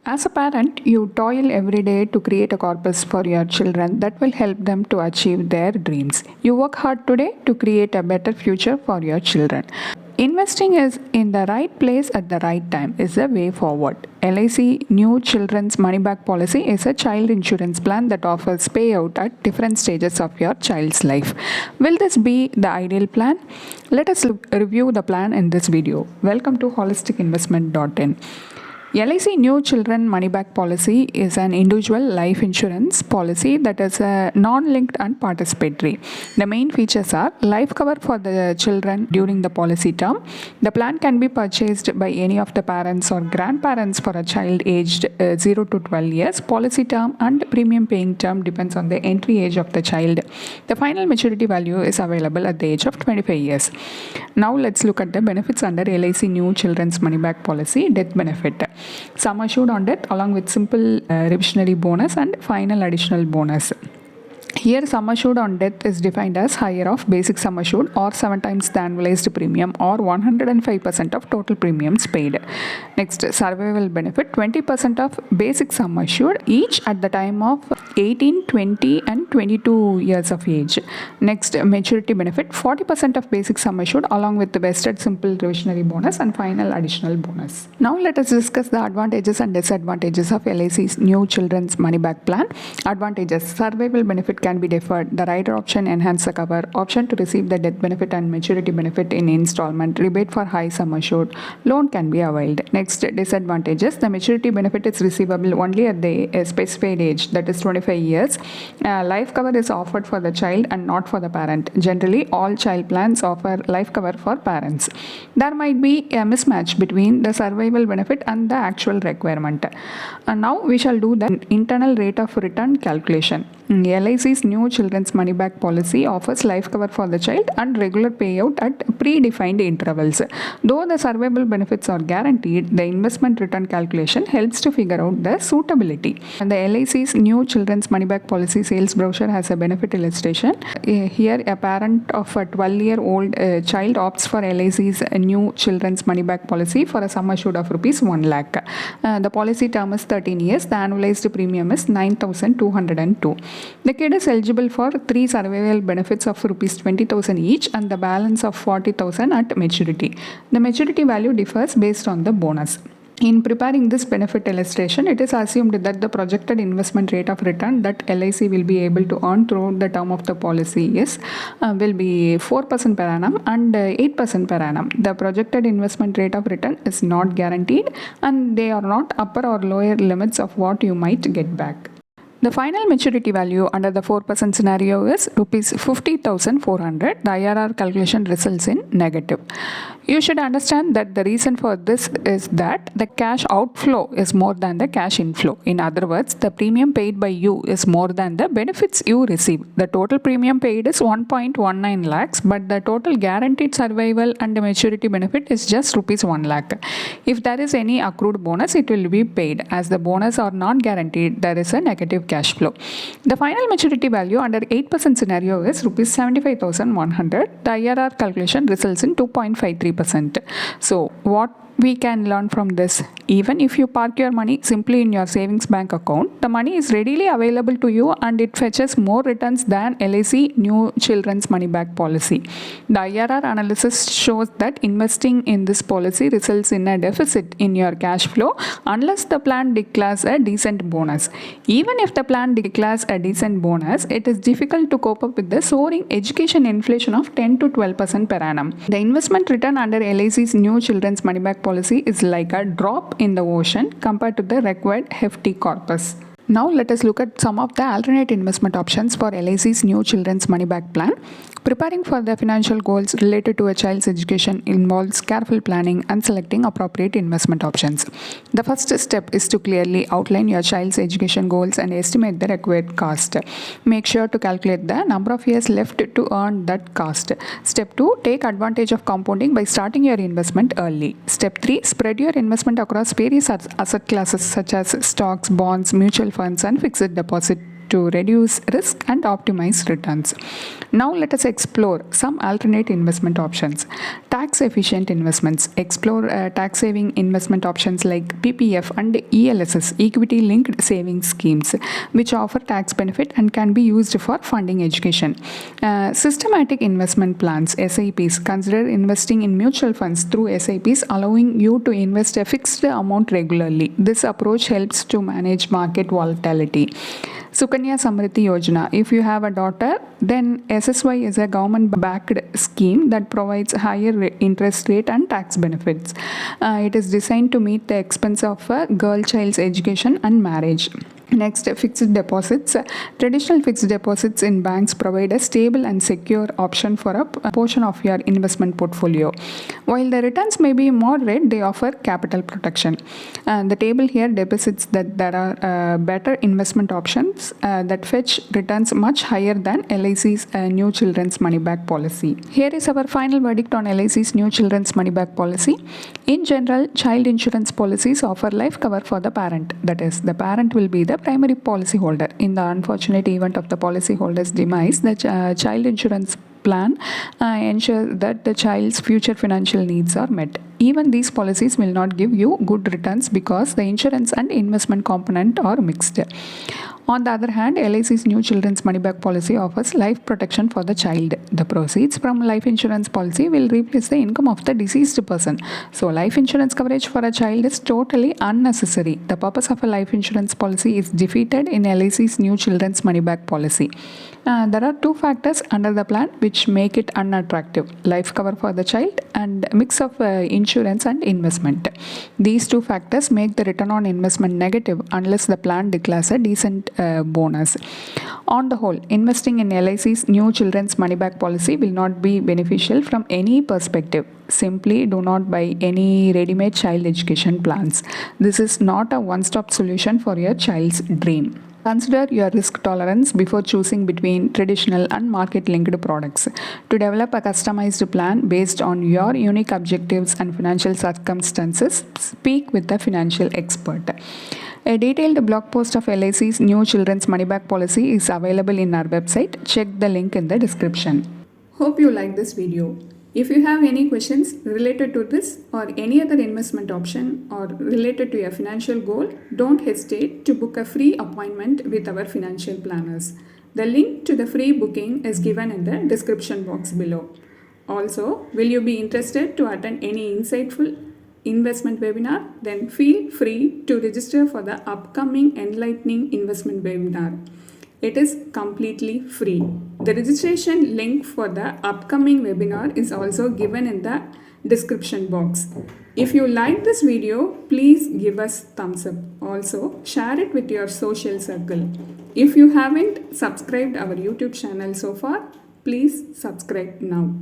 As a parent, you toil every day to create a corpus for your children that will help them to achieve their dreams. You work hard today to create a better future for your children. Investing is in the right place at the right time is the way forward. LIC New Children's Money Back Policy is a child insurance plan that offers payout at different stages of your child's life. Will this be the ideal plan? Let us review the plan in this video. Welcome to holisticinvestment.in. LIC New Children Money Back Policy is an individual life insurance policy that is non-linked and participatory. The main features are life cover for the children during the policy term. The plan can be purchased by any of the parents or grandparents for a child aged 0 to 12 years. Policy term and premium paying term depends on the entry age of the child. The final maturity value is available at the age of 25 years. Now let's look at the benefits under LIC New Children's Money Back Policy. Death benefit. Sum assured on death along with simple revisionary bonus and final additional bonus. Here, sum assured on death is defined as higher of basic sum assured or 7 times the annualized premium or 105% of total premiums paid. Next, survival benefit 20% of basic sum assured each at the time of 18, 20 and 22 years of age. Next, maturity benefit 40% of basic sum assured along with the vested simple revisionary bonus and final additional bonus. Now let us discuss the advantages and disadvantages of LIC's New Children's Money Back Plan. Advantages: survival benefit can be deferred. The rider option enhance the cover. Option to receive the death benefit and maturity benefit in installment. Rebate for high sum assured. Loan can be availed. Next, disadvantages: the maturity benefit is receivable only at the specified age, that is 25 years. Life cover is offered for the child and not for the parent. Generally, all child plans offer life cover for parents. There might be a mismatch between the survival benefit and the actual requirement. Now we shall do the internal rate of return calculation. LIC's New Children's Money Back Policy offers life cover for the child and regular payout at predefined intervals. Though the survival benefits are guaranteed, the investment return calculation helps to figure out the suitability. And the LIC's New Children's Money Back Policy sales brochure has a benefit illustration. Here, a parent of a 12-year-old child opts for LIC's New Children's Money Back Policy for a sum assured of rupees 1 lakh. The policy term is 13 years. The annualized premium is 9,202. The kid is eligible for 3 survival benefits of rupees 20,000 each and the balance of 40,000 at maturity. The maturity value differs based on the bonus. In preparing this benefit illustration, it is assumed that the projected investment rate of return that LIC will be able to earn throughout the term of the policy will be 4% per annum and 8% per annum. The projected investment rate of return is not guaranteed and they are not upper or lower limits of what you might get back. The final maturity value under the 4% scenario is rupees 50,400. The IRR calculation results in negative. You should understand that the reason for this is that the cash outflow is more than the cash inflow. In other words, the premium paid by you is more than the benefits you receive. The total premium paid is 1.19 lakhs, but the total guaranteed survival and the maturity benefit is just rupees 1 lakh. If there is any accrued bonus, it will be paid. As the bonus are not guaranteed, there is a negative cash flow. The final maturity value under 8% scenario is rupees 75,100. The IRR calculation results in 2.53%. So what we can learn from this: even if you park your money simply in your savings bank account, the money is readily available to you and it fetches more returns than LIC New Children's Money Back Policy. The IRR analysis shows that investing in this policy results in a deficit in your cash flow unless the plan declares a decent bonus. Even if the plan declares a decent bonus, it is difficult to cope up with the soaring education inflation of 10 to 12% per annum. The investment return under LIC's New Children's Money Back Policy is like a drop in the ocean compared to the required hefty corpus. Now let us look at some of the alternate investment options for LIC's New Children's Money Back Plan. Preparing for the financial goals related to a child's education involves careful planning and selecting appropriate investment options. The first step is to clearly outline your child's education goals and estimate the required cost. Make sure to calculate the number of years left to earn that cost. Step 2, take advantage of compounding by starting your investment early. Step 3, spread your investment across various asset classes such as stocks, bonds, mutual funds and fixed deposit to reduce risk and optimize returns. Now let us explore some alternate investment options. Tax efficient investments. Explore tax saving investment options like PPF and ELSS, equity linked savings schemes, which offer tax benefit and can be used for funding education. Systematic investment plans, SIPs. Consider investing in mutual funds through SIPs, allowing you to invest a fixed amount regularly. This approach helps to manage market volatility. Sukanya Samriddhi Yojana. If you have a daughter, then SSY is a government-backed scheme that provides higher interest rate and tax benefits. It is designed to meet the expense of a girl child's education and marriage. Next, fixed deposits. Traditional fixed deposits in banks provide a stable and secure option for a portion of your investment portfolio. While the returns may be moderate, they offer capital protection. The table here deposits that there are better investment options that fetch returns much higher than LIC's new children's money back policy. Here is our final verdict on LIC's new children's money back policy. In general, child insurance policies offer life cover for the parent. That is, the parent will be the primary policyholder. In the unfortunate event of the policyholder's demise, the child insurance plan ensure that the child's future financial needs are met. Even these policies will not give you good returns because the insurance and investment component are mixed. On the other hand, LIC's new children's money back policy offers life protection for the child. The proceeds from life insurance policy will replace the income of the deceased person. So, life insurance coverage for a child is totally unnecessary. The purpose of a life insurance policy is defeated in LIC's new children's money back policy. There are two factors under the plan which make it unattractive: life cover for the child and mix of insurance and investment. These two factors make the return on investment negative unless the plan declares a decent bonus. On the whole, investing in LIC's new children's money back policy will not be beneficial from any perspective. Simply do not buy any ready-made child education plans. This is not a one-stop solution for your child's dream. Consider your risk tolerance before choosing between traditional and market-linked products. To develop a customized plan based on your unique objectives and financial circumstances, speak with a financial expert. A detailed blog post of LIC's new children's money back policy is available in our website. Check the link in the description. Hope you like this video. If you have any questions related to this or any other investment option or related to your financial goal, don't hesitate to book a free appointment with our financial planners. The link to the free booking is given in the description box below. Also, will you be interested to attend any insightful investment webinar? Then feel free to register for the upcoming enlightening investment webinar. It is completely free. The registration link for the upcoming webinar is also given in the description box. If you like this video, please give us thumbs up. Also, share it with your social circle. If you haven't subscribed our YouTube channel so far, please subscribe now.